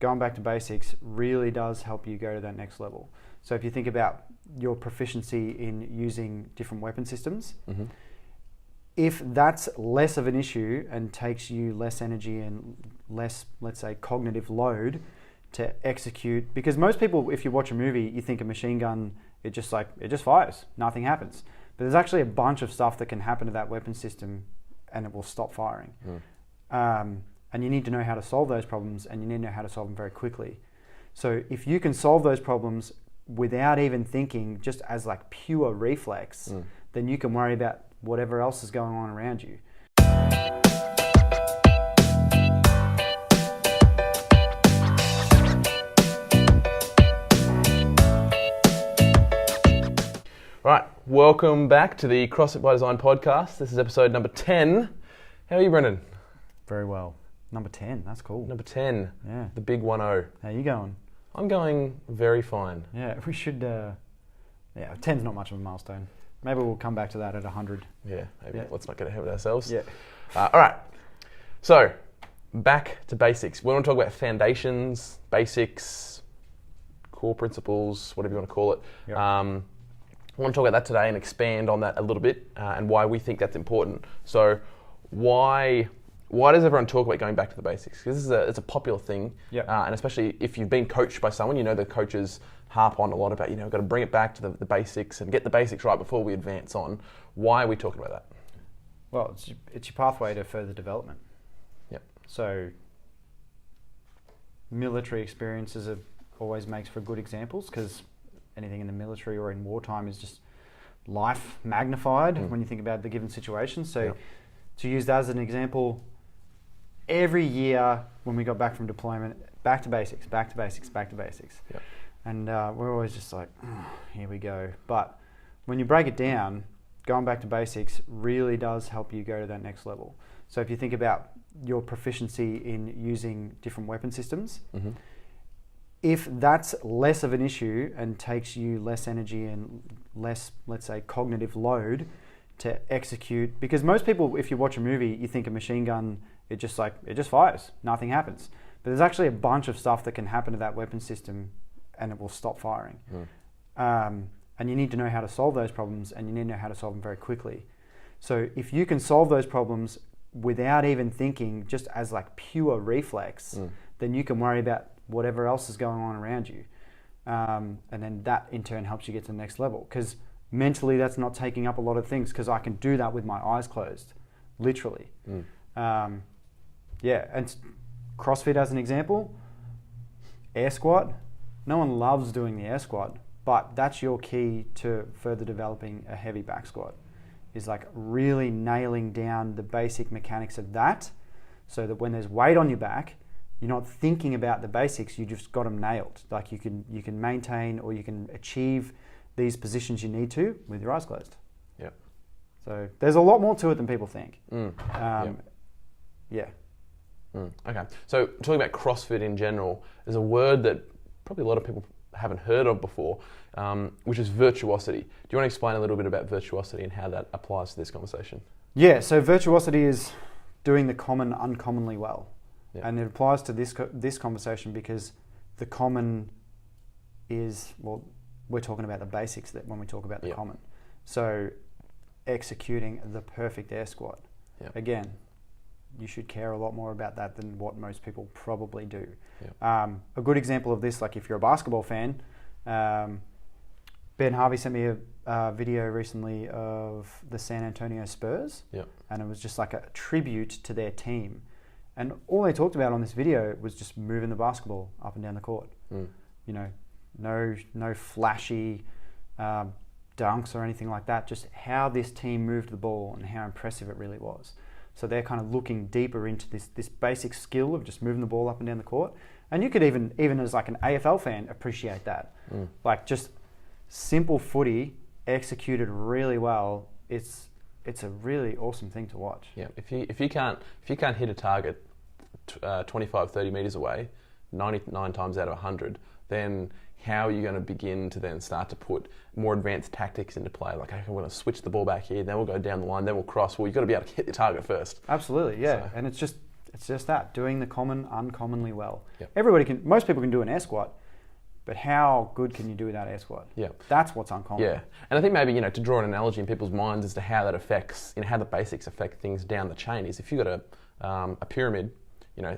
going back to basics really does help you go to that next level. So if you think about your proficiency in using different weapon systems, if that's less of an issue and takes you less energy and less, let's say, cognitive load to execute, because most people, if you watch a movie, you think a machine gun, it just fires, nothing happens. But there's actually a bunch of stuff that can happen to that weapon system and it will stop firing. And you need to know how to solve those problems, and you need to know how to solve them very quickly. So if you can solve those problems without even thinking, just as like pure reflex, then you can worry about whatever else is going on around you. Right, welcome back to the CrossFit by Design podcast. This is episode number 10. How are you, Brendan? Very well. Number 10, that's cool. Number 10, yeah. The big 1-0. How you going? I'm going very fine. Yeah, we should, 10's not much of a milestone. Maybe we'll come back to that at 100. Yeah, maybe. Yeah. Let's not get ahead of ourselves. Yeah. All right, so back to basics. We want to talk about foundations, basics, core principles, whatever you want to call it. Yep. I want to talk about that today and expand on that a little bit and why we think that's important. So why does everyone talk about going back to the basics? Because it's a popular thing, and especially if you've been coached by someone, you know the coaches harp on a lot about, got to bring it back to the basics and get the basics right before we advance on. Why are we talking about that? Well, it's your pathway to further development. Yep. So military experiences always makes for good examples, because anything in the military or in wartime is just life magnified when you think about the given situation. So to use that as an example, every year when we got back from deployment, back to basics, back to basics, back to basics. Yep. And we're always just like, here we go. But when you break it down, going back to basics really does help you go to that next level. So if you think about your proficiency in using different weapon systems, if that's less of an issue and takes you less energy and less, let's say, cognitive load to execute, because most people, if you watch a movie, you think a machine gun, it just fires, nothing happens. But there's actually a bunch of stuff that can happen to that weapon system and it will stop firing. And you need to know how to solve those problems, and you need to know how to solve them very quickly. So if you can solve those problems without even thinking, just as like pure reflex, then you can worry about whatever else is going on around you. And then that in turn helps you get to the next level. Because mentally that's not taking up a lot of things, because I can do that with my eyes closed, literally. And CrossFit as an example, air squat, no one loves doing the air squat, but that's your key to further developing a heavy back squat, is like really nailing down the basic mechanics of that, so that when there's weight on your back, you're not thinking about the basics, you just got them nailed. Like you can maintain, or you can achieve these positions you need to with your eyes closed. Yeah. So there's a lot more to it than people think. Okay. So talking about CrossFit in general, there's a word that probably a lot of people haven't heard of before, which is virtuosity. Do you want to explain a little bit about virtuosity and how that applies to this conversation? Yeah. So virtuosity is doing the common uncommonly well. Yeah. And it applies to this conversation because the common is, well, we're talking about the basics that when we talk about the common. So executing the perfect air squat. Again, you should care a lot more about that than what most people probably do. A good example of this, like if you're a basketball fan, Ben Harvey sent me a video recently of the San Antonio Spurs, and it was just like a tribute to their team. And all they talked about on this video was just moving the basketball up and down the court. No flashy dunks or anything like that, just how this team moved the ball and how impressive it really was. So they're kind of looking deeper into this basic skill of just moving the ball up and down the court. And you could even as like an AFL fan appreciate that. Like just simple footy executed really well. It's a really awesome thing to watch. Yeah, if you can't hit a target 25, 30 meters away, 99 times out of 100, then how are you going to begin to then start to put more advanced tactics into play? Like, okay, we're going to switch the ball back here, then we'll go down the line, then we'll cross. Well, you've got to be able to hit the target first. Absolutely, yeah. So. And It's just that, doing the common uncommonly well. Yep. Most people can do an air squat, but how good can you do without air squat? Yeah. That's what's uncommon. Yeah. And I think maybe, to draw an analogy in people's minds as to how that affects, how the basics affect things down the chain is if you've got a pyramid,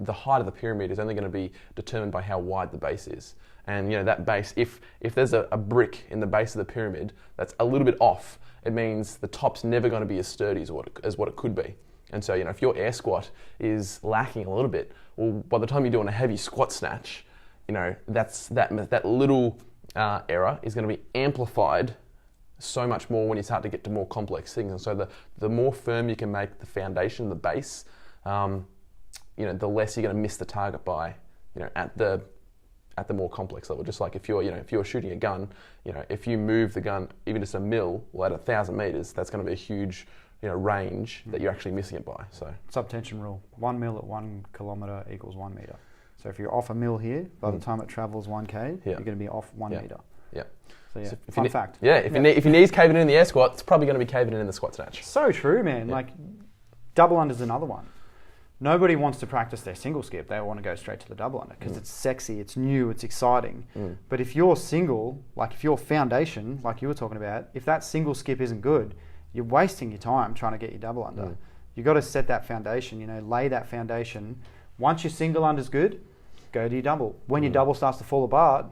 the height of the pyramid is only going to be determined by how wide the base is. And, that base, if there's a brick in the base of the pyramid that's a little bit off, it means the top's never going to be as sturdy as what it could be. And so, if your air squat is lacking a little bit, well, by the time you're doing a heavy squat snatch, that little error is going to be amplified so much more when you start to get to more complex things. And so the more firm you can make the foundation, the base, the less you're going to miss the target by, at the more complex level. Just like if you're shooting a gun, if you move the gun even just a mil, well, at 1,000 meters, that's going to be a huge range that you're actually missing it by. So subtension rule: 1 mil at 1 kilometer equals 1 meter. So if you're off a mil here, by the time it travels 1k, you're going to be off 1 meter. Yeah. So fun fact. Yeah. If your knee's caving in the air squat, it's probably going to be caving in the squat snatch. So true, man. Yeah. Like double under's another one. Nobody wants to practice their single skip. They want to go straight to the double under because it's sexy, it's new, it's exciting. But if your single, like if your foundation, like you were talking about, if that single skip isn't good, you're wasting your time trying to get your double under. You've got to set that foundation, lay that foundation. Once your single under's good, go to your double. When your double starts to fall apart,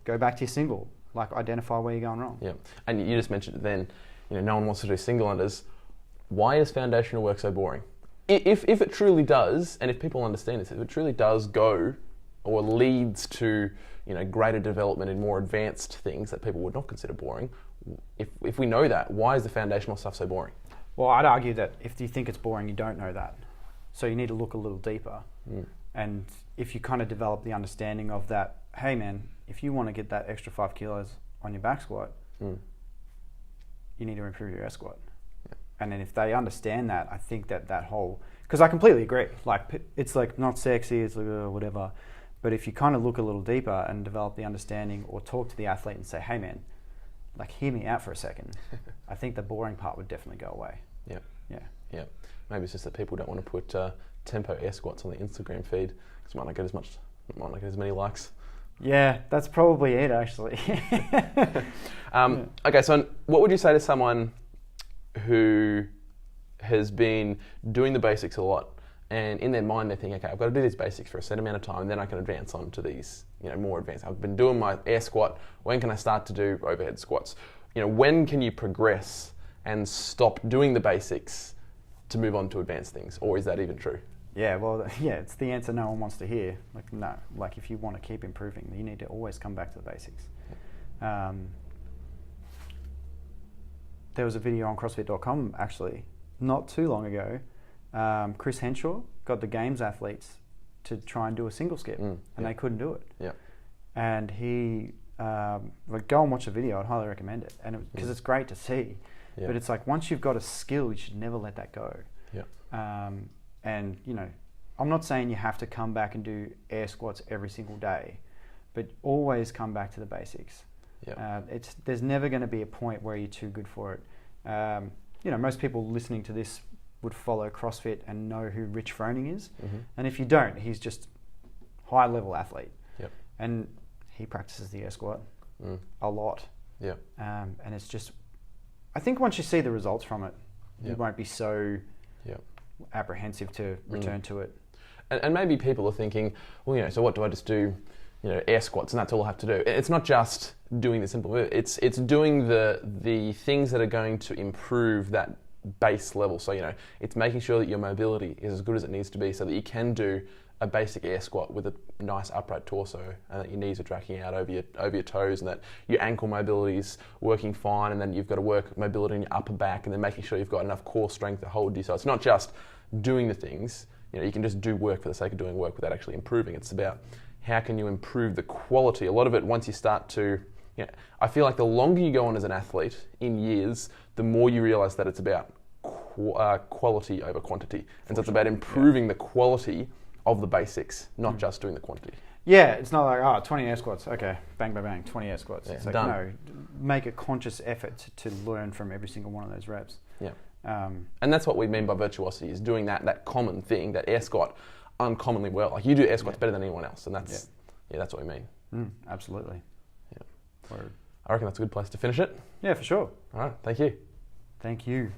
go back to your single. Like identify where you're going wrong. Yeah, and you just mentioned it then, no one wants to do single unders. Why is foundational work so boring? If it truly does, and if people understand this, if it truly does go or leads to greater development in more advanced things that people would not consider boring, if we know that, why is the foundational stuff so boring? Well, I'd argue that if you think it's boring, you don't know that. So you need to look a little deeper. And if you kind of develop the understanding of that, hey man, if you want to get that extra 5 kilos on your back squat, you need to improve your air squat. And then if they understand that, I think that whole, because I completely agree, like it's like not sexy, it's like whatever, but if you kind of look a little deeper and develop the understanding or talk to the athlete and say, hey man, like hear me out for a second, I think the boring part would definitely go away. Yeah. Maybe it's just that people don't want to put tempo air squats on the Instagram feed because it might not get as many likes. Yeah, that's probably it actually. Okay, so what would you say to someone who has been doing the basics a lot and in their mind they think, okay, I've got to do these basics for a set amount of time and then I can advance on to these, more advanced. I've been doing my air squat, when can I start to do overhead squats? When can you progress and stop doing the basics to move on to advanced things? Or is that even true? Yeah, well, it's the answer no one wants to hear. Like, no, like if you want to keep improving, you need to always come back to the basics. There was a video on CrossFit.com actually, not too long ago. Chris Henshaw got the games athletes to try and do a single skip, and they couldn't do it. Yeah. And he, go and watch the video. I'd highly recommend it, and because it's great to see. Yeah. But it's like once you've got a skill, you should never let that go. Yeah. And I'm not saying you have to come back and do air squats every single day, but always come back to the basics. Yeah. There's never going to be a point where you're too good for it. Most people listening to this would follow CrossFit and know who Rich Froning is. And if you don't, he's just high level athlete. Yep. And he practices the air squat a lot. Yeah. And it's just, I think once you see the results from it, you won't be so apprehensive to return to it. And maybe people are thinking, well, so what do I just do? Air squats, and that's all I have to do. It's not just doing the simple move. It's doing the things that are going to improve that base level. So it's making sure that your mobility is as good as it needs to be, so that you can do a basic air squat with a nice upright torso, and that your knees are tracking out over your toes, and that your ankle mobility is working fine, and then you've got to work mobility in your upper back, and then making sure you've got enough core strength to hold you. So it's not just doing the things. You can just do work for the sake of doing work without actually improving. It's about how can you improve the quality? A lot of it, once you start to, I feel like the longer you go on as an athlete in years, the more you realise that it's about quality over quantity. And so it's about improving the quality of the basics, not just doing the quantity. Yeah, it's not like, 20 air squats, okay, bang, bang, bang, 20 air squats. Yeah, it's like, done. no, make a conscious effort to learn from every single one of those reps. Yeah. And that's what we mean by virtuosity, is doing that common thing, that air squat uncommonly well. Like, you do air squats better than anyone else, and that's that's what we mean. Absolutely. Yeah. Word. I reckon that's a good place to finish it. Yeah, for sure. All right, thank you. Thank you.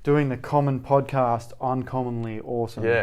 Doing the common podcast uncommonly awesome. Yeah.